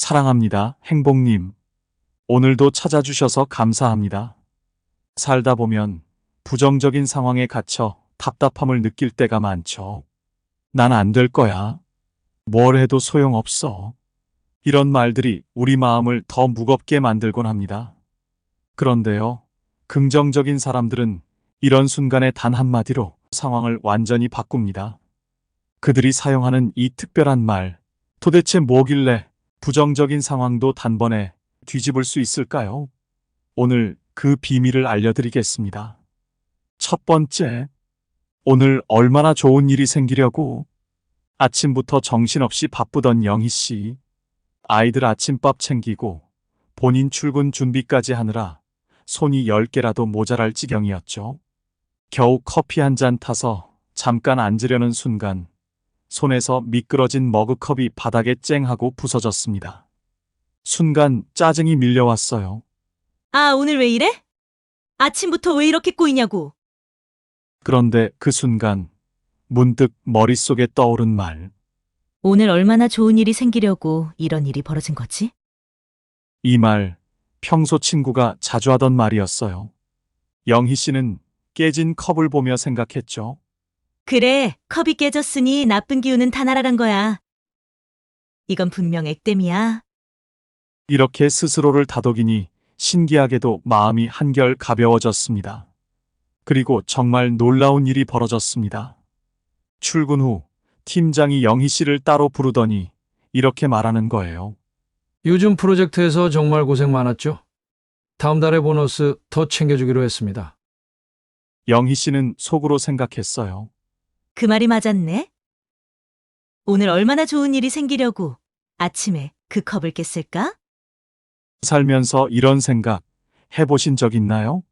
사랑합니다, 행복님. 오늘도 찾아주셔서 감사합니다. 살다 보면 부정적인 상황에 갇혀 답답함을 느낄 때가 많죠. 난 안 될 거야. 뭘 해도 소용없어. 이런 말들이 우리 마음을 더 무겁게 만들곤 합니다. 그런데요, 긍정적인 사람들은 이런 순간에 단 한마디로 상황을 완전히 바꿉니다. 그들이 사용하는 이 특별한 말, 도대체 뭐길래 부정적인 상황도 단번에 뒤집을 수 있을까요? 오늘 그 비밀을 알려드리겠습니다. 첫 번째, 오늘 얼마나 좋은 일이 생기려고 아침부터 정신없이 바쁘던 영희 씨. 아이들 아침밥 챙기고 본인 출근 준비까지 하느라 손이 10개라도 모자랄 지경이었죠. 겨우 커피 한 잔 타서 잠깐 앉으려는 순간 손에서 미끄러진 머그컵이 바닥에 쨍하고 부서졌습니다. 순간 짜증이 밀려왔어요. 아, 오늘 왜 이래? 아침부터 왜 이렇게 꼬이냐고. 그런데 그 순간 문득 머릿속에 떠오른 말. 오늘 얼마나 좋은 일이 생기려고 이런 일이 벌어진 거지? 이 말, 평소 친구가 자주 하던 말이었어요. 영희 씨는 깨진 컵을 보며 생각했죠. 그래, 컵이 깨졌으니 나쁜 기운은 다 날아간 거야. 이건 분명 액땜이야. 이렇게 스스로를 다독이니 신기하게도 마음이 한결 가벼워졌습니다. 그리고 정말 놀라운 일이 벌어졌습니다. 출근 후 팀장이 영희 씨를 따로 부르더니 이렇게 말하는 거예요. 요즘 프로젝트에서 정말 고생 많았죠? 다음 달에 보너스 더 챙겨주기로 했습니다. 영희 씨는 속으로 생각했어요. 그 말이 맞았네. 오늘 얼마나 좋은 일이 생기려고 아침에 그 컵을 깼을까? 살면서 이런 생각 해보신 적 있나요?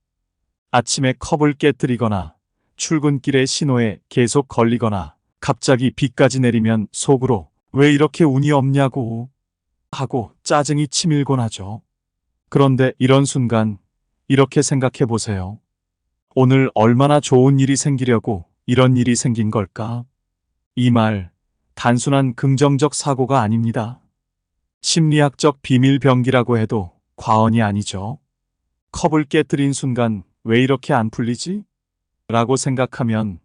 아침에 컵을 깨뜨리거나 출근길에 신호에 계속 걸리거나 갑자기 비까지 내리면 속으로 왜 이렇게 운이 없냐고 하고 짜증이 치밀곤 하죠. 그런데 이런 순간 이렇게 생각해 보세요. 오늘 얼마나 좋은 일이 생기려고 이런 일이 생긴 걸까? 이 말, 단순한 긍정적 사고가 아닙니다. 심리학적 비밀병기라고 해도 과언이 아니죠. 컵을 깨뜨린 순간 왜 이렇게 안 풀리지? 라고 생각하면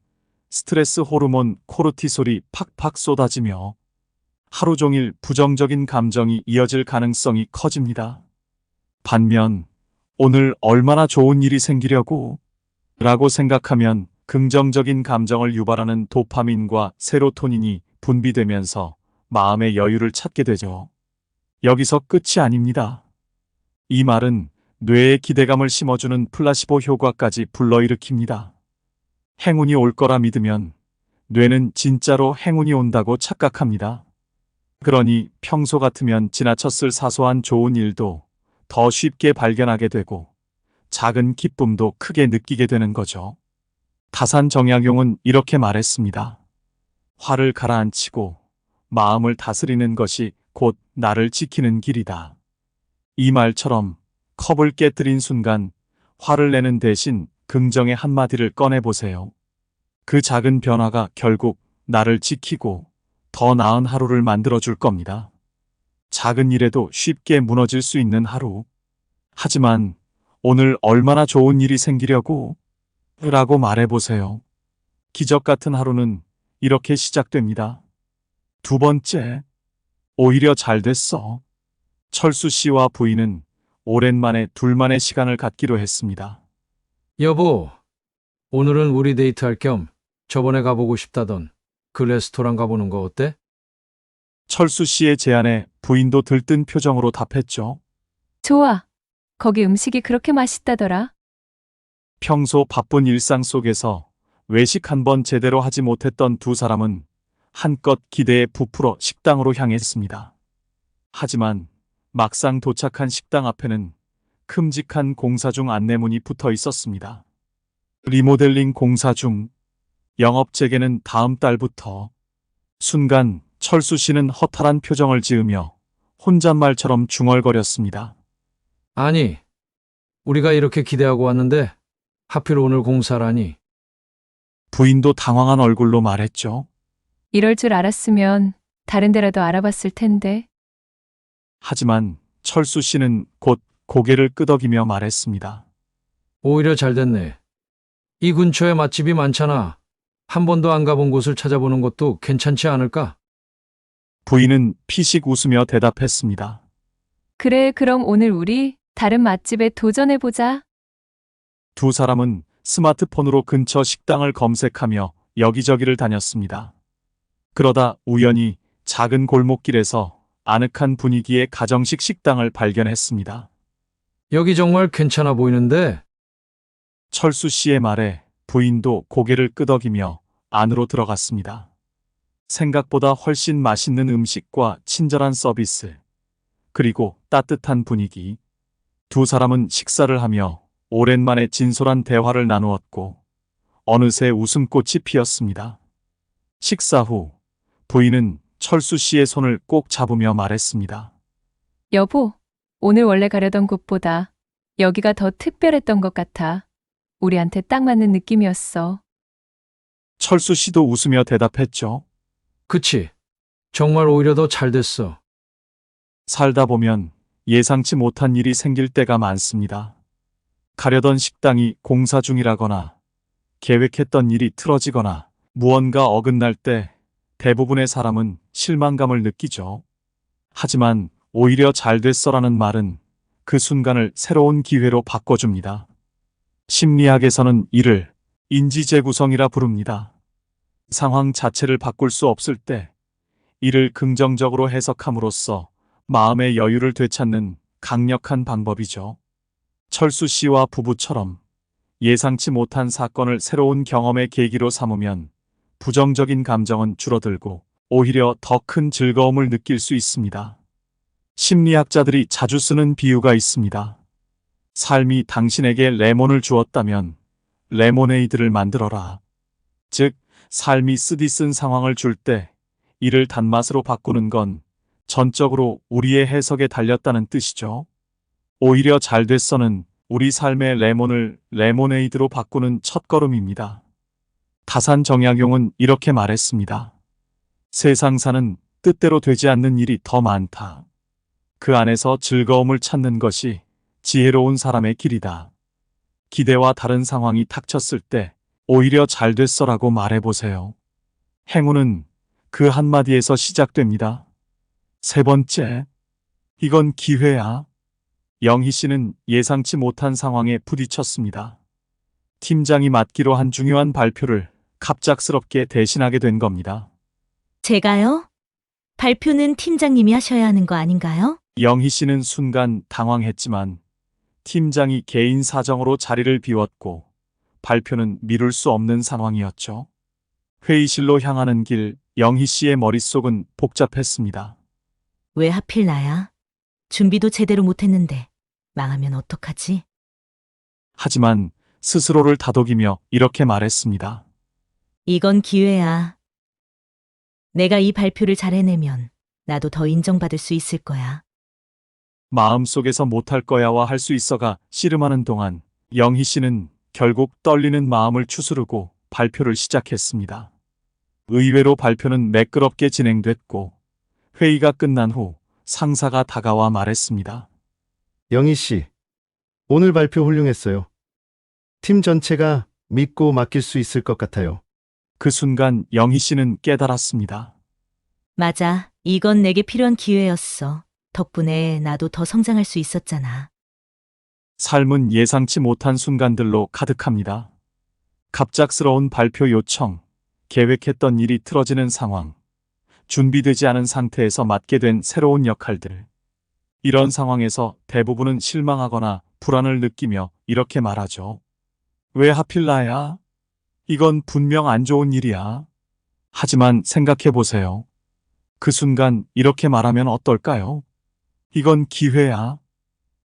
스트레스 호르몬 코르티솔이 팍팍 쏟아지며 하루 종일 부정적인 감정이 이어질 가능성이 커집니다. 반면 오늘 얼마나 좋은 일이 생기려고 라고 생각하면 긍정적인 감정을 유발하는 도파민과 세로토닌이 분비되면서 마음의 여유를 찾게 되죠. 여기서 끝이 아닙니다. 이 말은 뇌에 기대감을 심어주는 플라시보 효과까지 불러일으킵니다. 행운이 올 거라 믿으면 뇌는 진짜로 행운이 온다고 착각합니다. 그러니 평소 같으면 지나쳤을 사소한 좋은 일도 더 쉽게 발견하게 되고 작은 기쁨도 크게 느끼게 되는 거죠. 다산 정약용은 이렇게 말했습니다. 화를 가라앉히고 마음을 다스리는 것이 곧 나를 지키는 길이다. 이 말처럼 컵을 깨뜨린 순간 화를 내는 대신 긍정의 한마디를 꺼내보세요. 그 작은 변화가 결국 나를 지키고 더 나은 하루를 만들어줄 겁니다. 작은 일에도 쉽게 무너질 수 있는 하루. 하지만 오늘 얼마나 좋은 일이 생기려고 라고 말해보세요. 기적 같은 하루는 이렇게 시작됩니다. 두 번째, 오히려 잘 됐어. 철수 씨와 부인은 오랜만에 둘만의 시간을 갖기로 했습니다. 여보, 오늘은 우리 데이트할 겸 저번에 가보고 싶다던 그 레스토랑 가보는 거 어때? 철수 씨의 제안에 부인도 들뜬 표정으로 답했죠. 좋아. 거기 음식이 그렇게 맛있다더라. 평소 바쁜 일상 속에서 외식 한 번 제대로 하지 못했던 두 사람은 한껏 기대에 부풀어 식당으로 향했습니다. 하지만 막상 도착한 식당 앞에는 큼직한 공사 중 안내문이 붙어 있었습니다. 리모델링 공사 중, 영업 재개는 다음 달부터. 순간 철수 씨는 허탈한 표정을 지으며 혼잣말처럼 중얼거렸습니다. 아니, 우리가 이렇게 기대하고 왔는데 하필 오늘 공사라니. 부인도 당황한 얼굴로 말했죠. 이럴 줄 알았으면 다른 데라도 알아봤을 텐데. 하지만 철수 씨는 곧 고개를 끄덕이며 말했습니다. 오히려 잘 됐네. 이 근처에 맛집이 많잖아. 한 번도 안 가본 곳을 찾아보는 것도 괜찮지 않을까? 부인은 피식 웃으며 대답했습니다. 그래, 그럼 오늘 우리 다른 맛집에 도전해보자. 두 사람은 스마트폰으로 근처 식당을 검색하며 여기저기를 다녔습니다. 그러다 우연히 작은 골목길에서 아늑한 분위기의 가정식 식당을 발견했습니다. 여기 정말 괜찮아 보이는데? 철수 씨의 말에 부인도 고개를 끄덕이며 안으로 들어갔습니다. 생각보다 훨씬 맛있는 음식과 친절한 서비스, 그리고 따뜻한 분위기. 두 사람은 식사를 하며 오랜만에 진솔한 대화를 나누었고 어느새 웃음꽃이 피었습니다. 식사 후 부인은 철수 씨의 손을 꼭 잡으며 말했습니다. 여보, 오늘 원래 가려던 곳보다 여기가 더 특별했던 것 같아. 우리한테 딱 맞는 느낌이었어. 철수 씨도 웃으며 대답했죠. 그치. 정말 오히려 더 잘 됐어. 살다 보면 예상치 못한 일이 생길 때가 많습니다. 가려던 식당이 공사 중이라거나 계획했던 일이 틀어지거나 무언가 어긋날 때 대부분의 사람은 실망감을 느끼죠. 하지만 오히려 잘 됐어라는 말은 그 순간을 새로운 기회로 바꿔줍니다. 심리학에서는 이를 인지재구성이라 부릅니다. 상황 자체를 바꿀 수 없을 때 이를 긍정적으로 해석함으로써 마음의 여유를 되찾는 강력한 방법이죠. 철수 씨와 부부처럼 예상치 못한 사건을 새로운 경험의 계기로 삼으면 부정적인 감정은 줄어들고 오히려 더 큰 즐거움을 느낄 수 있습니다. 심리학자들이 자주 쓰는 비유가 있습니다. 삶이 당신에게 레몬을 주었다면 레모네이드를 만들어라. 즉, 삶이 쓰디쓴 상황을 줄 때 이를 단맛으로 바꾸는 건 전적으로 우리의 해석에 달렸다는 뜻이죠. 오히려 잘 됐어는 우리 삶의 레몬을 레모네이드로 바꾸는 첫걸음입니다. 다산 정약용은 이렇게 말했습니다. 세상 사는 뜻대로 되지 않는 일이 더 많다. 그 안에서 즐거움을 찾는 것이 지혜로운 사람의 길이다. 기대와 다른 상황이 닥쳤을 때 오히려 잘 됐어라고 말해보세요. 행운은 그 한마디에서 시작됩니다. 세 번째, 이건 기회야. 영희 씨는 예상치 못한 상황에 부딪혔습니다. 팀장이 맡기로 한 중요한 발표를 갑작스럽게 대신하게 된 겁니다. 제가요? 발표는 팀장님이 하셔야 하는 거 아닌가요? 영희 씨는 순간 당황했지만 팀장이 개인 사정으로 자리를 비웠고 발표는 미룰 수 없는 상황이었죠. 회의실로 향하는 길, 영희 씨의 머릿속은 복잡했습니다. 왜 하필 나야? 준비도 제대로 못했는데 망하면 어떡하지? 하지만 스스로를 다독이며 이렇게 말했습니다. 이건 기회야. 내가 이 발표를 잘 해내면 나도 더 인정받을 수 있을 거야. 마음속에서 못할 거야와 할 수 있어가 씨름하는 동안 영희 씨는 결국 떨리는 마음을 추스르고 발표를 시작했습니다. 의외로 발표는 매끄럽게 진행됐고 회의가 끝난 후 상사가 다가와 말했습니다. 영희 씨, 오늘 발표 훌륭했어요. 팀 전체가 믿고 맡길 수 있을 것 같아요. 그 순간 영희 씨는 깨달았습니다. 맞아. 이건 내게 필요한 기회였어. 덕분에 나도 더 성장할 수 있었잖아. 삶은 예상치 못한 순간들로 가득합니다. 갑작스러운 발표 요청, 계획했던 일이 틀어지는 상황, 준비되지 않은 상태에서 맡게 된 새로운 역할들. 이런 상황에서 대부분은 실망하거나 불안을 느끼며 이렇게 말하죠. 왜 하필 나야? 이건 분명 안 좋은 일이야. 하지만 생각해 보세요. 그 순간 이렇게 말하면 어떨까요? 이건 기회야.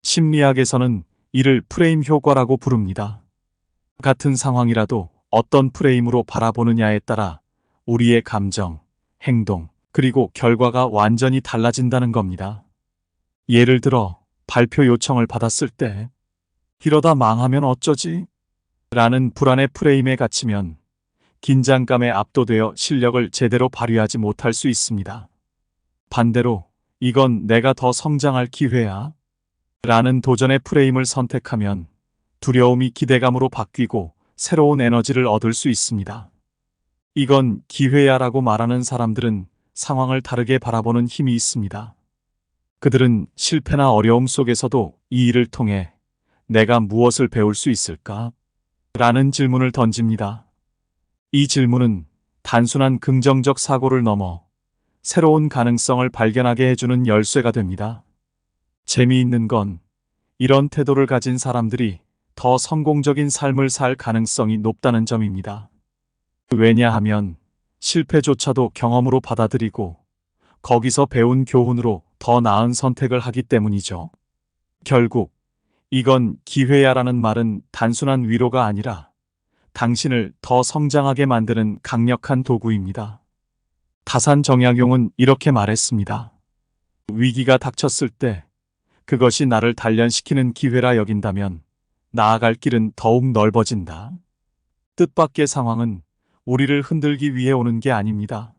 심리학에서는 이를 프레임 효과라고 부릅니다. 같은 상황이라도 어떤 프레임으로 바라보느냐에 따라 우리의 감정, 행동, 그리고 결과가 완전히 달라진다는 겁니다. 예를 들어 발표 요청을 받았을 때 이러다 망하면 어쩌지? 라는 불안의 프레임에 갇히면 긴장감에 압도되어 실력을 제대로 발휘하지 못할 수 있습니다. 반대로 이건 내가 더 성장할 기회야. 라는 도전의 프레임을 선택하면 두려움이 기대감으로 바뀌고 새로운 에너지를 얻을 수 있습니다. 이건 기회야 라고 말하는 사람들은 상황을 다르게 바라보는 힘이 있습니다. 그들은 실패나 어려움 속에서도 이 일을 통해 내가 무엇을 배울 수 있을까? 라는 질문을 던집니다. 이 질문은 단순한 긍정적 사고를 넘어 새로운 가능성을 발견하게 해주는 열쇠가 됩니다. 재미있는 건 이런 태도를 가진 사람들이 더 성공적인 삶을 살 가능성이 높다는 점입니다. 왜냐하면 실패조차도 경험으로 받아들이고 거기서 배운 교훈으로 더 나은 선택을 하기 때문이죠. 결국 이건 기회야라는 말은 단순한 위로가 아니라 당신을 더 성장하게 만드는 강력한 도구입니다. 다산 정약용은 이렇게 말했습니다. 위기가 닥쳤을 때 그것이 나를 단련시키는 기회라 여긴다면 나아갈 길은 더욱 넓어진다. 뜻밖의 상황은 우리를 흔들기 위해 오는 게 아닙니다.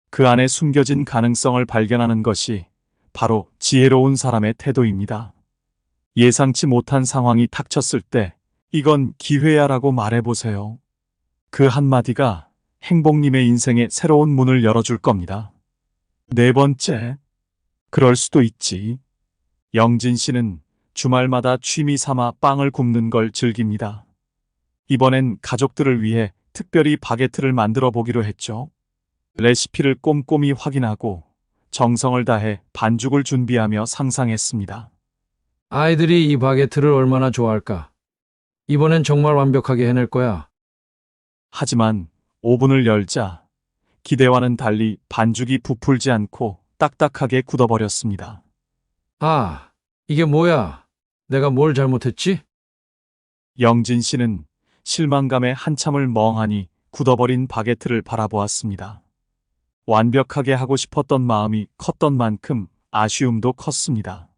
그 안에 숨겨진 가능성을 발견하는 것이 바로 지혜로운 사람의 태도입니다. 예상치 못한 상황이 닥쳤을 때 이건 기회야라고 말해보세요. 그 한마디가 행복님의 인생에 새로운 문을 열어줄 겁니다. 네 번째, 그럴 수도 있지. 영진 씨는 주말마다 취미 삼아 빵을 굽는 걸 즐깁니다. 이번엔 가족들을 위해 특별히 바게트를 만들어 보기로 했죠. 레시피를 꼼꼼히 확인하고 정성을 다해 반죽을 준비하며 상상했습니다. 아이들이 이 바게트를 얼마나 좋아할까? 이번엔 정말 완벽하게 해낼 거야. 하지만 오븐을 열자 기대와는 달리 반죽이 부풀지 않고 딱딱하게 굳어버렸습니다. 아, 이게 뭐야? 내가 뭘 잘못했지? 영진 씨는 실망감에 한참을 멍하니 굳어버린 바게트를 바라보았습니다. 완벽하게 하고 싶었던 마음이 컸던 만큼 아쉬움도 컸습니다.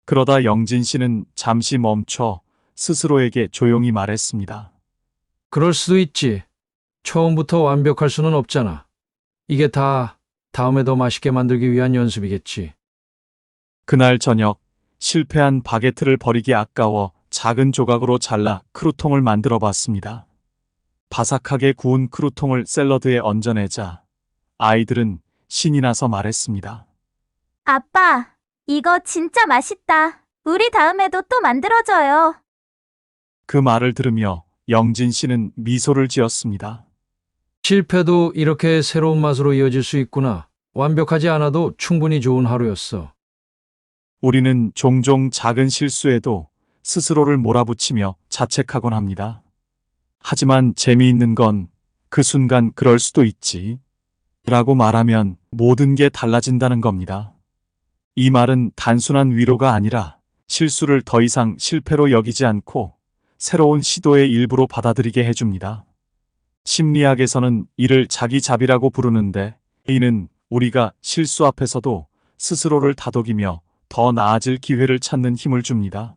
그러다 영진 씨는 잠시 멈춰 스스로에게 조용히 말했습니다. 그럴 수도 있지. 처음부터 완벽할 수는 없잖아. 이게 다 다음에 더 맛있게 만들기 위한 연습이겠지. 그날 저녁 실패한 바게트를 버리기 아까워 작은 조각으로 잘라 크루통을 만들어 봤습니다. 바삭하게 구운 크루통을 샐러드에 얹어내자 아이들은 신이 나서 말했습니다. 아빠, 이거 진짜 맛있다. 우리 다음에도 또 만들어줘요. 그 말을 들으며 영진 씨는 미소를 지었습니다. 실패도 이렇게 새로운 맛으로 이어질 수 있구나. 완벽하지 않아도 충분히 좋은 하루였어. 우리는 종종 작은 실수에도 스스로를 몰아붙이며 자책하곤 합니다. 하지만 재미있는 건 그 순간 그럴 수도 있지 라고 말하면 모든 게 달라진다는 겁니다. 이 말은 단순한 위로가 아니라 실수를 더 이상 실패로 여기지 않고 새로운 시도의 일부로 받아들이게 해줍니다. 심리학에서는 이를 자기자비라고 부르는데 이는 우리가 실수 앞에서도 스스로를 다독이며 더 나아질 기회를 찾는 힘을 줍니다.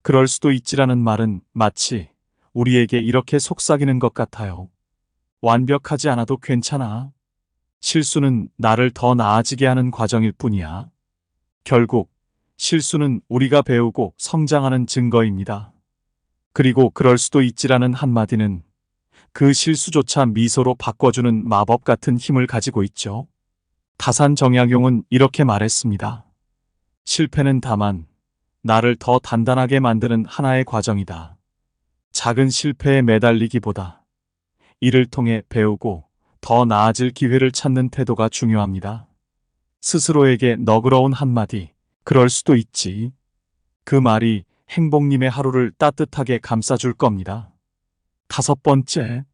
그럴 수도 있지라는 말은 마치 우리에게 이렇게 속삭이는 것 같아요. 완벽하지 않아도 괜찮아. 실수는 나를 더 나아지게 하는 과정일 뿐이야. 결국 실수는 우리가 배우고 성장하는 증거입니다. 그리고 그럴 수도 있지라는 한마디는 그 실수조차 미소로 바꿔주는 마법 같은 힘을 가지고 있죠. 다산 정약용은 이렇게 말했습니다. 실패는 다만 나를 더 단단하게 만드는 하나의 과정이다. 작은 실패에 매달리기보다 이를 통해 배우고 더 나아질 기회를 찾는 태도가 중요합니다. 스스로에게 너그러운 한마디, 그럴 수도 있지. 그 말이 행복님의 하루를 따뜻하게 감싸줄 겁니다. 다섯 번째,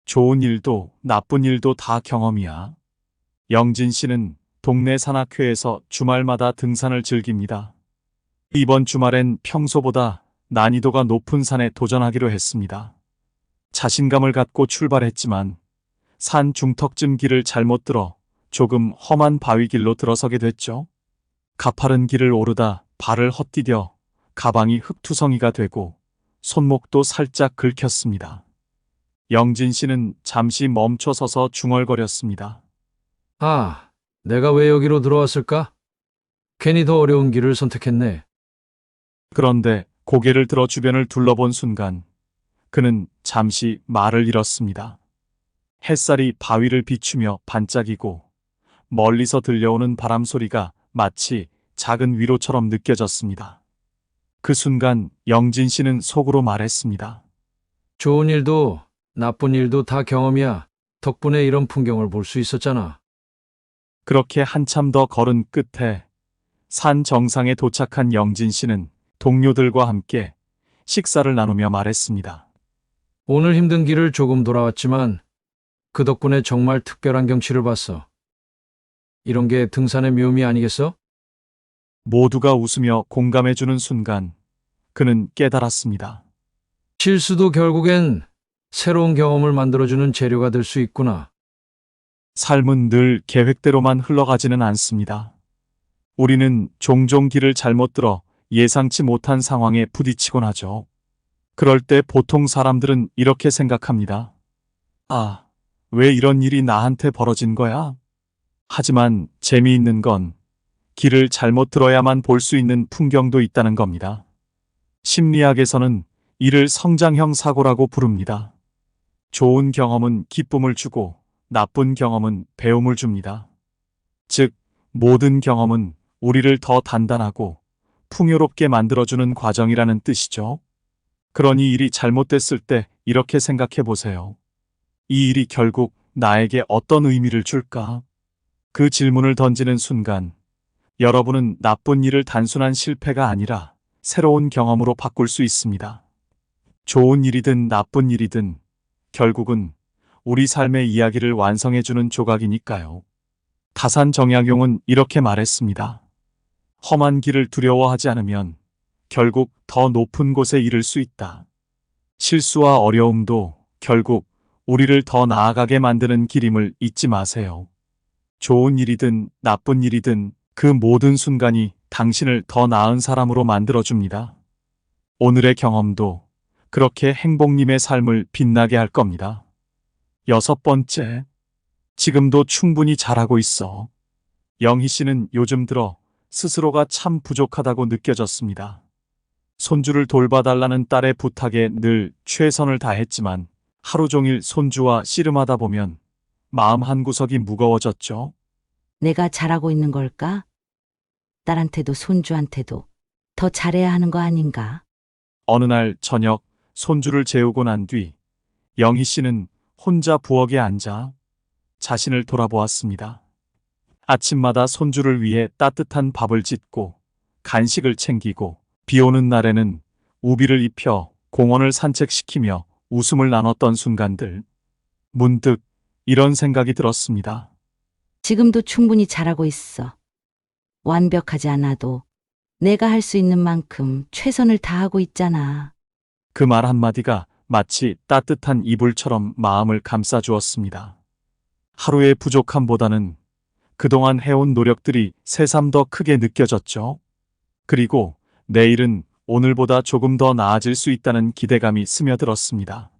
좋은 일도 나쁜 일도 다 경험이야. 영진 씨는 동네 산악회에서 주말마다 등산을 즐깁니다. 이번 주말엔 평소보다 난이도가 높은 산에 도전하기로 했습니다. 자신감을 갖고 출발했지만 산 중턱쯤 길을 잘못 들어 조금 험한 바위길로 들어서게 됐죠. 가파른 길을 오르다 발을 헛디뎌 가방이 흙투성이가 되고 손목도 살짝 긁혔습니다. 영진 씨는 잠시 멈춰서서 중얼거렸습니다. 아, 내가 왜 여기로 들어왔을까? 괜히 더 어려운 길을 선택했네. 그런데 고개를 들어 주변을 둘러본 순간 그는 잠시 말을 잃었습니다. 햇살이 바위를 비추며 반짝이고 멀리서 들려오는 바람 소리가 마치 작은 위로처럼 느껴졌습니다. 그 순간 영진 씨는 속으로 말했습니다. 좋은 일도 나쁜 일도 다 경험이야. 덕분에 이런 풍경을 볼 수 있었잖아. 그렇게 한참 더 걸은 끝에 산 정상에 도착한 영진 씨는 동료들과 함께 식사를 나누며 말했습니다. 오늘 힘든 길을 조금 돌아왔지만 그 덕분에 정말 특별한 경치를 봤어. 이런 게 등산의 묘미 아니겠어? 모두가 웃으며 공감해주는 순간 그는 깨달았습니다. 실수도 결국엔 새로운 경험을 만들어주는 재료가 될 수 있구나. 삶은 늘 계획대로만 흘러가지는 않습니다. 우리는 종종 길을 잘못 들어 예상치 못한 상황에 부딪히곤 하죠. 그럴 때 보통 사람들은 이렇게 생각합니다. 아, 왜 이런 일이 나한테 벌어진 거야? 하지만 재미있는 건 길을 잘못 들어야만 볼 수 있는 풍경도 있다는 겁니다. 심리학에서는 이를 성장형 사고라고 부릅니다. 좋은 경험은 기쁨을 주고 나쁜 경험은 배움을 줍니다. 즉, 모든 경험은 우리를 더 단단하고 풍요롭게 만들어주는 과정이라는 뜻이죠. 그러니 일이 잘못됐을 때 이렇게 생각해 보세요. 이 일이 결국 나에게 어떤 의미를 줄까? 그 질문을 던지는 순간 여러분은 나쁜 일을 단순한 실패가 아니라 새로운 경험으로 바꿀 수 있습니다. 좋은 일이든 나쁜 일이든 결국은 우리 삶의 이야기를 완성해주는 조각이니까요. 다산 정약용은 이렇게 말했습니다. 험한 길을 두려워하지 않으면 결국 더 높은 곳에 이를 수 있다. 실수와 어려움도 결국 우리를 더 나아가게 만드는 길임을 잊지 마세요. 좋은 일이든 나쁜 일이든 그 모든 순간이 당신을 더 나은 사람으로 만들어줍니다. 오늘의 경험도 그렇게 행복님의 삶을 빛나게 할 겁니다. 6번째, 지금도 충분히 잘하고 있어. 영희 씨는 요즘 들어 스스로가 참 부족하다고 느껴졌습니다. 손주를 돌봐달라는 딸의 부탁에 늘 최선을 다했지만 하루 종일 손주와 씨름하다 보면 마음 한구석이 무거워졌죠. 내가 잘하고 있는 걸까? 딸한테도 손주한테도 더 잘해야 하는 거 아닌가? 어느 날 저녁 손주를 재우고 난 뒤 영희 씨는 혼자 부엌에 앉아 자신을 돌아보았습니다. 아침마다 손주를 위해 따뜻한 밥을 짓고 간식을 챙기고 비 오는 날에는 우비를 입혀 공원을 산책시키며 웃음을 나눴던 순간들. 문득 이런 생각이 들었습니다. 지금도 충분히 잘하고 있어. 완벽하지 않아도 내가 할 수 있는 만큼 최선을 다하고 있잖아. 그 말 한마디가 마치 따뜻한 이불처럼 마음을 감싸주었습니다. 하루의 부족함보다는 그동안 해온 노력들이 새삼 더 크게 느껴졌죠. 그리고 내일은 오늘보다 조금 더 나아질 수 있다는 기대감이 스며들었습니다.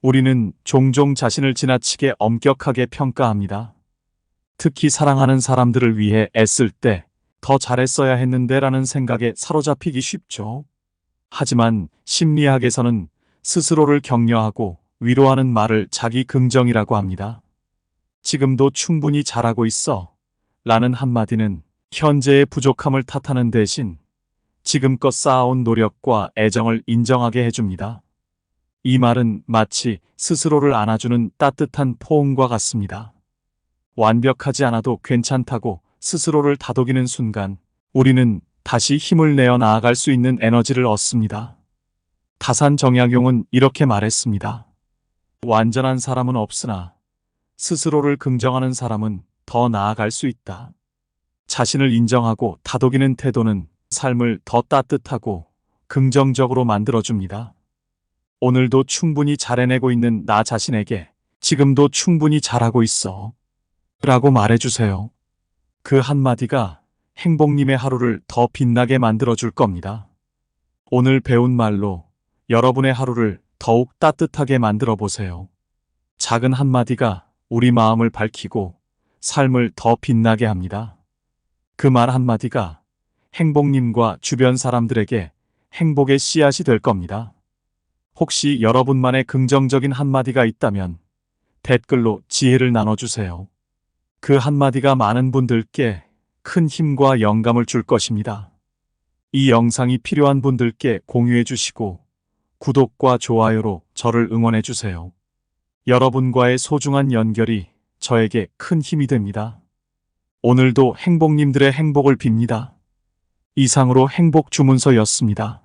우리는 종종 자신을 지나치게 엄격하게 평가합니다. 특히 사랑하는 사람들을 위해 애쓸 때 더 잘했어야 했는데라는 생각에 사로잡히기 쉽죠. 하지만 심리학에서는 스스로를 격려하고 위로하는 말을 자기 긍정이라고 합니다. 지금도 충분히 잘하고 있어 라는 한마디는 현재의 부족함을 탓하는 대신 지금껏 쌓아온 노력과 애정을 인정하게 해줍니다. 이 말은 마치 스스로를 안아주는 따뜻한 포옹과 같습니다. 완벽하지 않아도 괜찮다고 스스로를 다독이는 순간 우리는 다시 힘을 내어 나아갈 수 있는 에너지를 얻습니다. 다산 정약용은 이렇게 말했습니다. 완전한 사람은 없으나 스스로를 긍정하는 사람은 더 나아갈 수 있다. 자신을 인정하고 다독이는 태도는 삶을 더 따뜻하고 긍정적으로 만들어줍니다. 오늘도 충분히 잘해내고 있는 나 자신에게 지금도 충분히 잘하고 있어 라고 말해주세요. 그 한마디가 행복님의 하루를 더 빛나게 만들어줄 겁니다. 오늘 배운 말로 여러분의 하루를 더욱 따뜻하게 만들어 보세요. 작은 한마디가 우리 마음을 밝히고 삶을 더 빛나게 합니다. 그 말 한마디가 행복님과 주변 사람들에게 행복의 씨앗이 될 겁니다. 혹시 여러분만의 긍정적인 한마디가 있다면 댓글로 지혜를 나눠주세요. 그 한마디가 많은 분들께 큰 힘과 영감을 줄 것입니다. 이 영상이 필요한 분들께 공유해 주시고 구독과 좋아요로 저를 응원해 주세요. 여러분과의 소중한 연결이 저에게 큰 힘이 됩니다. 오늘도 행복님들의 행복을 빕니다. 이상으로 행복 주문서였습니다.